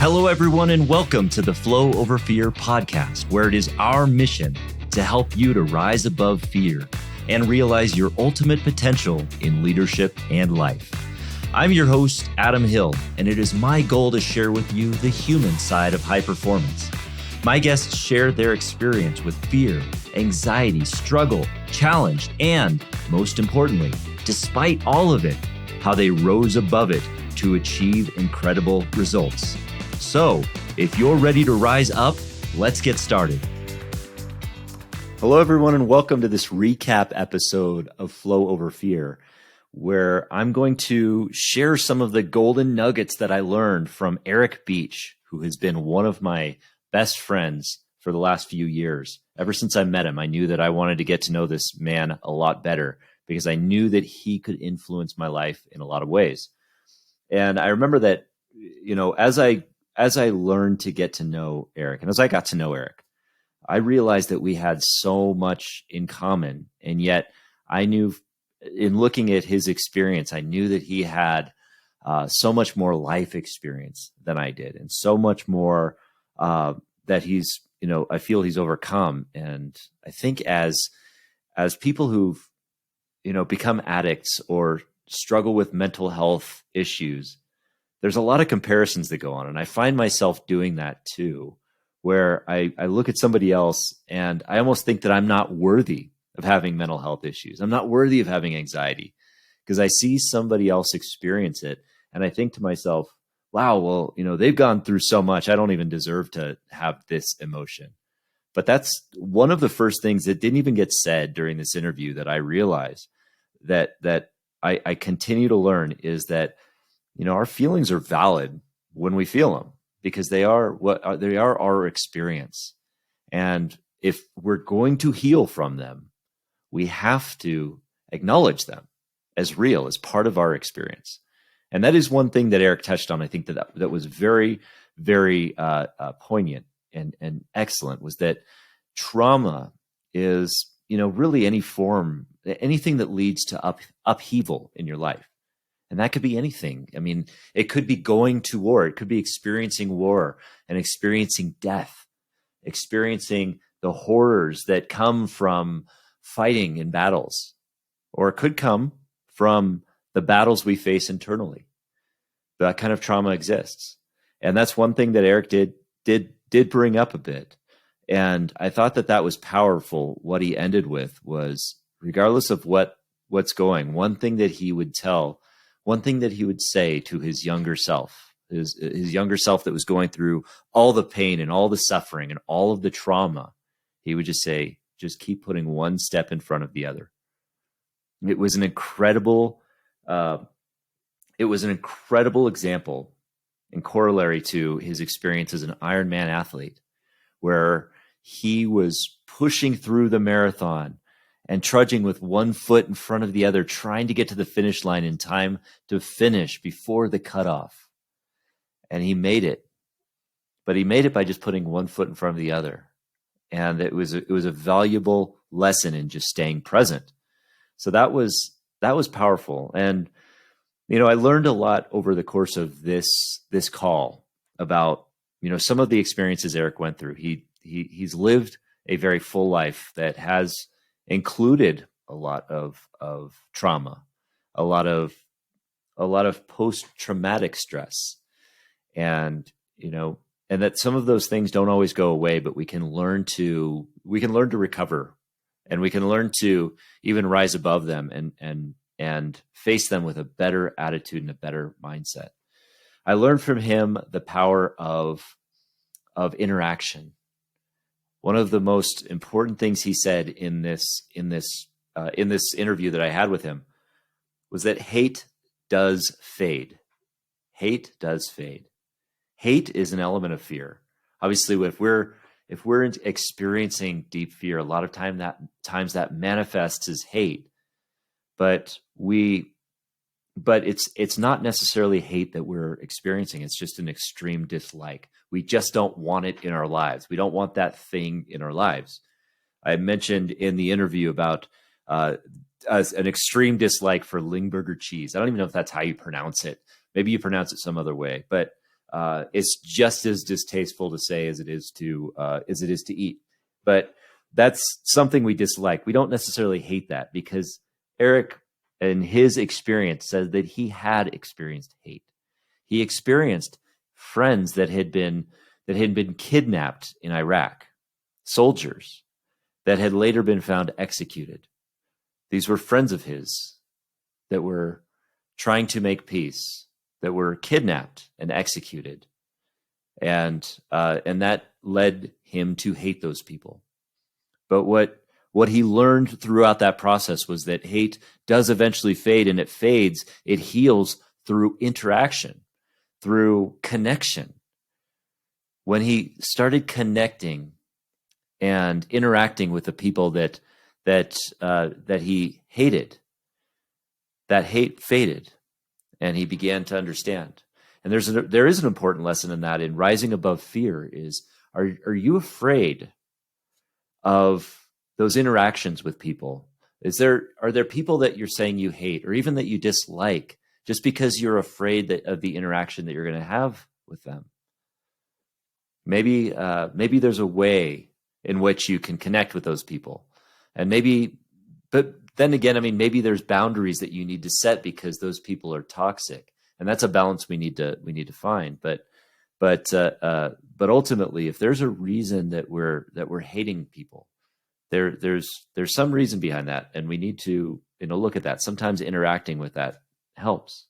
Hello, everyone, and welcome to the Flow Over Fear podcast, where it is our mission to help you to rise above fear and realize your ultimate potential in leadership and life. I'm your host, Adam Hill, and it is my goal to share with you the human side of high performance. My guests share their experience with fear, anxiety, struggle, challenge, and most importantly, despite all of it, how they rose above it to achieve incredible results. So, if you're ready to rise up, let's get started. Hello, everyone, and welcome to this recap episode of Flow Over Fear, where I'm going to share some of the golden nuggets that I learned from Eric Beach, who has been one of my best friends for the last few years. Ever since I met him, I knew that I wanted to get to know this man a lot better because I knew that he could influence my life in a lot of ways. And I remember that, as I learned to get to know Eric, and as I got to know Eric, I realized that we had so much in common. And yet I knew, in looking at his experience, I knew that he had so much more life experience than I did, and so much more that he's, I feel he's overcome. And I think as people who've, become addicts or struggle with mental health issues, there's a lot of comparisons that go on. And I find myself doing that too, where I look at somebody else and I almost think that I'm not worthy of having mental health issues. I'm not worthy of having anxiety because I see somebody else experience it. And I think to myself, wow, well, they've gone through so much. I don't even deserve to have this emotion. But that's one of the first things that didn't even get said during this interview that I realized that I continue to learn is that, our feelings are valid when we feel them because they are our experience. And if we're going to heal from them, we have to acknowledge them as real, as part of our experience. And that is one thing that Eric touched on. I think that was very, very poignant and excellent, was that trauma is, really anything that leads to upheaval in your life. And that could be anything. I mean, it could be going to war. It could be experiencing war and experiencing death, experiencing the horrors that come from fighting in battles, or it could come from the battles we face internally. That kind of trauma exists. And that's one thing that Eric did bring up a bit. And I thought that was powerful. What he ended with was, regardless of what's going, one thing that he would say to his younger self, his younger self that was going through all the pain and all the suffering and all of the trauma, he would just say, just keep putting one step in front of the other. It was an incredible example and corollary to his experience as an Ironman athlete, where he was pushing through the marathon and trudging with one foot in front of the other, trying to get to the finish line in time to finish before the cutoff. And he made it, but he made it by just putting one foot in front of the other. And it was a valuable lesson in just staying present. So that was powerful. And, I learned a lot over the course of this call about, some of the experiences Eric went through. He's lived a very full life that has included a lot of trauma, a lot of post-traumatic stress, and that some of those things don't always go away, but we can learn to recover, and we can learn to even rise above them and face them with a better attitude and a better mindset. I learned from him the power of interaction. One of the most important things he said in this interview that I had with him was that hate does fade. Hate does fade. Hate is an element of fear. Obviously, if we're experiencing deep fear, a lot of times that manifests as hate, but it's not necessarily hate that we're experiencing. It's just an extreme dislike. We just don't want it in our lives. We don't want that thing in our lives. I mentioned in the interview about an extreme dislike for Limburger cheese. I don't even know if that's how you pronounce it. Maybe you pronounce it some other way, but It's just as distasteful to say as it is to eat. But that's something we dislike. We don't necessarily hate that, because Eric, in his experience, says that he had experienced hate. He experienced friends that had been kidnapped in Iraq, soldiers that had later been found executed. These were friends of his that were trying to make peace, that were kidnapped and executed, and that led him to hate those people. But what he learned throughout that process was that hate does eventually fade, and it fades. It heals through interaction, through connection. When he started connecting and interacting with the people that he hated, that hate faded, and he began to understand. And there is an important lesson in that. In rising above fear is: are you afraid of those interactions with people? Are there people that you're saying you hate, or even that you dislike, just because you're afraid of the interaction that you're going to have with them? Maybe there's a way in which you can connect with those people, and but then again, I mean, maybe there's boundaries that you need to set because those people are toxic, and that's a balance we need to find. But ultimately, if there's a reason that we're hating people, there's some reason behind that, and we need to look at that. Sometimes interacting with that helps.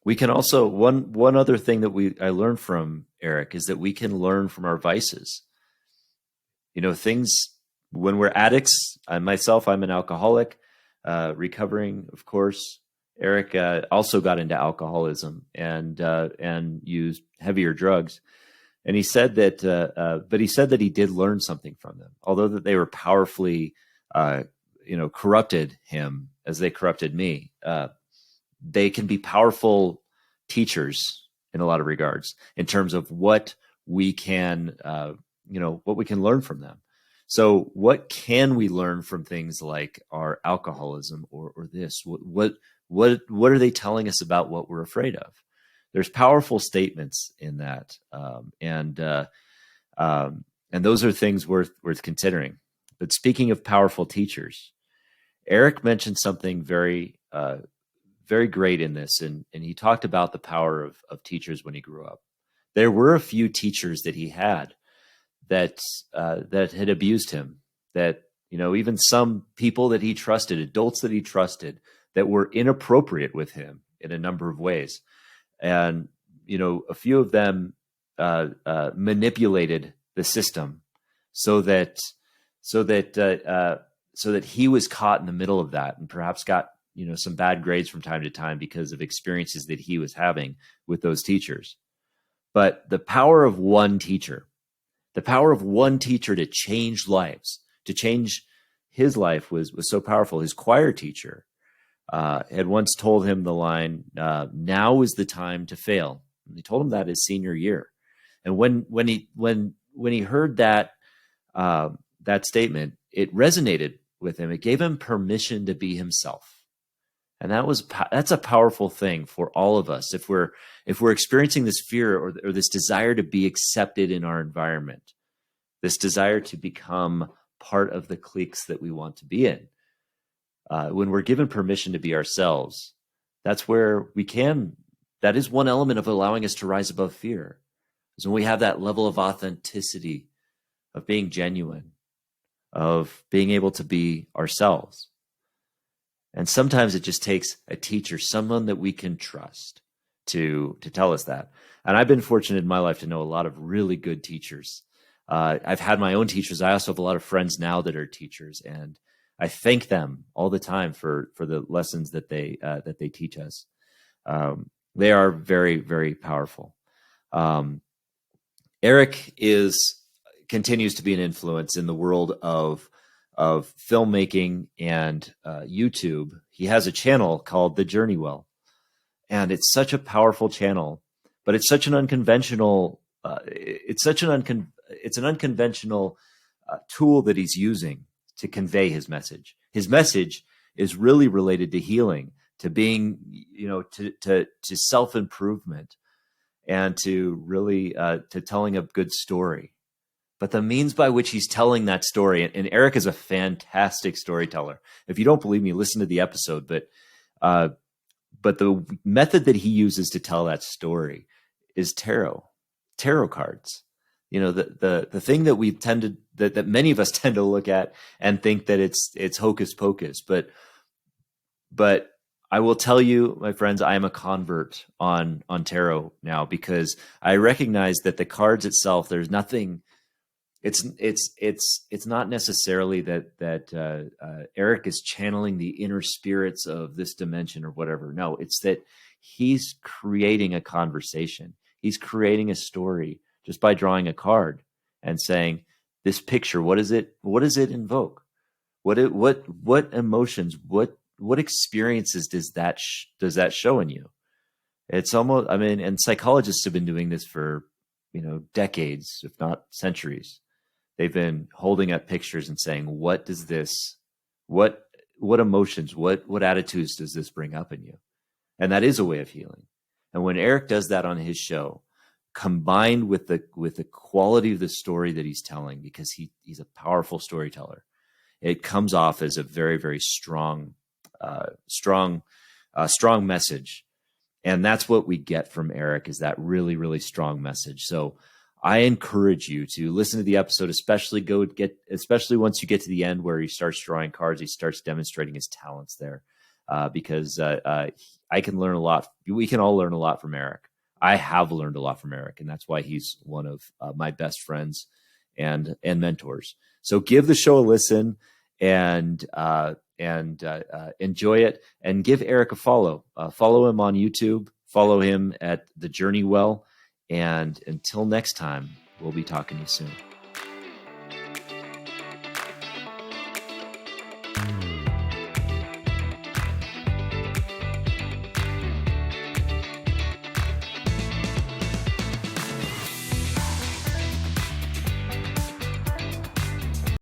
We can also one other thing that I learned from Eric is that we can learn from our vices. Things when we're addicts. Myself, I'm an alcoholic, recovering, of course. Eric also got into alcoholism and used heavier drugs. And he said that, he did learn something from them, although that they were powerfully, corrupted him as they corrupted me. They can be powerful teachers in a lot of regards in terms of what we can, what we can learn from them. So what can we learn from things like our alcoholism or this? What are they telling us about what we're afraid of? There's powerful statements in that. And those are things worth considering. But speaking of powerful teachers, Eric mentioned something very great in this. And he talked about the power of teachers when he grew up. There were a few teachers that he had that had abused him, that, even some people that he trusted, adults that he trusted, that were inappropriate with him in a number of ways. And, a few of them manipulated the system so that he was caught in the middle of that, and perhaps got, some bad grades from time to time because of experiences that he was having with those teachers. But the power of one teacher to change lives, to change his life was so powerful. His choir teacher had once told him the line, "Now is the time to fail." And he told him that his senior year. And when he heard that statement, it resonated with him. It gave him permission to be himself. And that's a powerful thing for all of us. If we're experiencing this fear or this desire to be accepted in our environment, this desire to become part of the cliques that we want to be in, when we're given permission to be ourselves, that's where that is one element of allowing us to rise above fear, is when we have that level of authenticity, of being genuine, of being able to be ourselves. And sometimes it just takes a teacher, someone that we can trust to tell us that. And I've been fortunate in my life to know a lot of really good teachers. I've had my own teachers. I also have a lot of friends now that are teachers, and I thank them all the time for the lessons that they teach us. They are very, very powerful. Eric continues to be an influence in the world of filmmaking and YouTube. He has a channel called The Journey Well, and it's such a powerful channel, but it's such an unconventional. It's an unconventional tool that he's using to convey his message. His message is really related to healing, to being, to self-improvement, and to really to telling a good story. But the means by which he's telling that story, and Eric is a fantastic storyteller. If you don't believe me, listen to the episode. But the method that he uses to tell that story is tarot cards. The thing that we that many of us tend to look at and think that it's hocus pocus. But I will tell you, my friends, I am a convert on tarot now, because I recognize that the cards itself, there's nothing. It's not necessarily that Eric is channeling the inner spirits of this dimension or whatever. No, it's that he's creating a conversation. He's creating a story just by drawing a card and saying, "This picture, what does it invoke? What emotions, what experiences does that show in you?" It's almost, and psychologists have been doing this for decades, if not centuries. They've been holding up pictures and saying, what emotions, what attitudes does this bring up in you? And that is a way of healing. And when Eric does that on his show, combined with the quality of the story that he's telling, because he's a powerful storyteller, it comes off as a very, very strong message. And that's what we get from Eric, is that really, really strong message. So I encourage you to listen to the episode, especially once you get to the end where he starts drawing cards, he starts demonstrating his talents there, because I can learn a lot. We can all learn a lot from Eric. I have learned a lot from Eric, and that's why he's one of my best friends and mentors. So give the show a listen and enjoy it, and give Eric a follow. Follow him on YouTube. Follow him at The Journey Well. And until next time, we'll be talking to you soon.